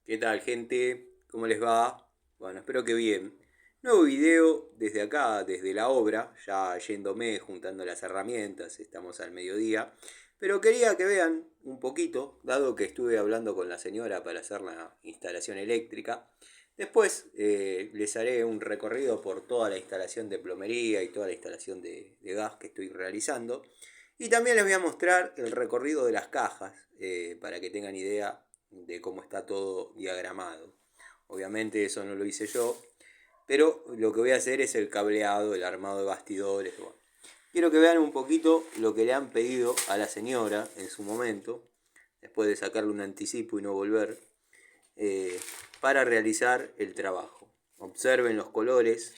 ¿Qué tal, gente? ¿Cómo les va? Bueno, espero que bien. Nuevo video desde acá, desde la obra, ya yéndome, juntando las herramientas, estamos al mediodía. Pero quería que vean un poquito, dado que estuve hablando con la señora para hacer la instalación eléctrica. Después les haré un recorrido por toda la instalación de plomería y toda la instalación de gas que estoy realizando. Y también les voy a mostrar el recorrido de las cajas, para que tengan idea de cómo está todo diagramado. Obviamente eso no lo hice yo, pero lo que voy a hacer es el cableado, el armado de bastidores. Bueno. Quiero que vean un poquito lo que le han pedido a la señora en su momento, después de sacarle un anticipo y no volver, para realizar el trabajo. Observen los colores.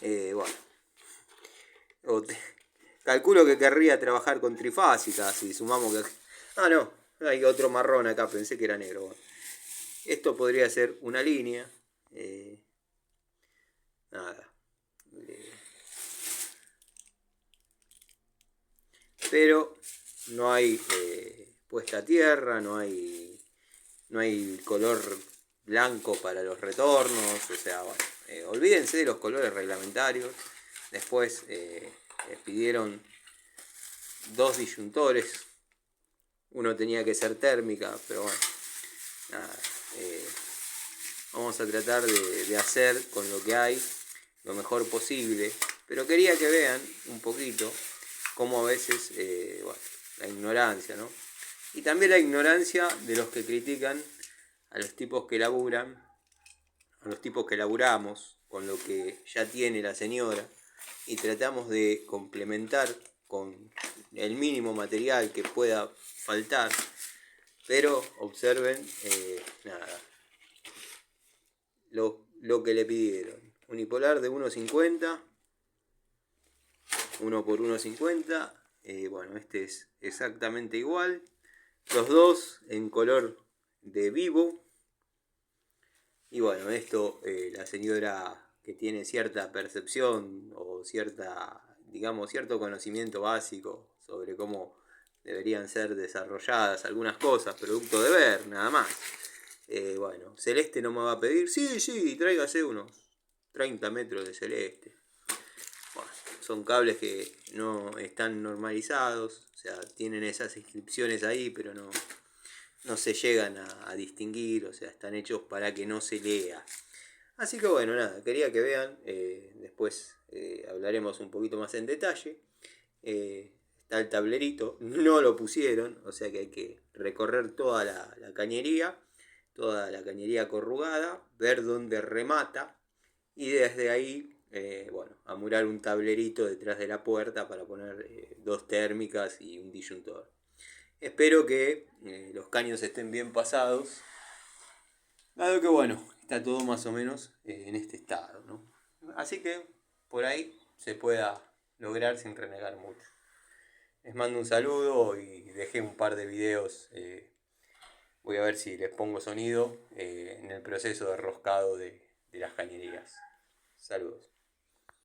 Bueno, calculo que querría trabajar con trifásicas si sumamos que... Ah, no, hay otro marrón acá, pensé que era negro. Bueno. Esto podría ser una línea. Nada. Pero no hay puesta a tierra, no hay color blanco para los retornos. O sea, bueno, olvídense de los colores reglamentarios. Después pidieron dos disyuntores. Uno tenía que ser térmica, pero bueno, nada. Vamos a tratar de hacer con lo que hay lo mejor posible. Pero quería que vean un poquito cómo a veces, bueno, la ignorancia, ¿no? Y también la ignorancia de los que critican a los tipos que laburan, a los tipos que laburamos con lo que ya tiene la señora y tratamos de complementar con el mínimo material que pueda faltar. Pero observen, nada, lo que le pidieron. Unipolar de 1.50, 1 por 1.50. Bueno, este es exactamente igual. Los dos en color de vivo. Y bueno, esto la señora que tiene cierta percepción o digamos, cierto conocimiento básico sobre cómo deberían ser desarrolladas algunas cosas, producto de ver, nada más. Bueno, celeste no me va a pedir. Sí, tráigase unos 30 metros de celeste. Bueno, son cables que no están normalizados, o sea, tienen esas inscripciones ahí, pero no se llegan a distinguir, o sea, están hechos para que no se lea. Así que bueno, nada, quería que vean, después hablaremos un poquito más en detalle. Está el tablerito, no lo pusieron, o sea que hay que recorrer toda la cañería, toda la cañería corrugada, ver dónde remata y desde ahí, bueno, amurar un tablerito detrás de la puerta para poner dos térmicas y un disyuntor. Espero que los caños estén bien pasados, dado que bueno, está todo más o menos en este estado, ¿no? Así que por ahí se pueda lograr sin renegar mucho. Les mando un saludo y dejé un par de videos. Voy a ver si les pongo sonido en el proceso de roscado de las cañerías. Saludos.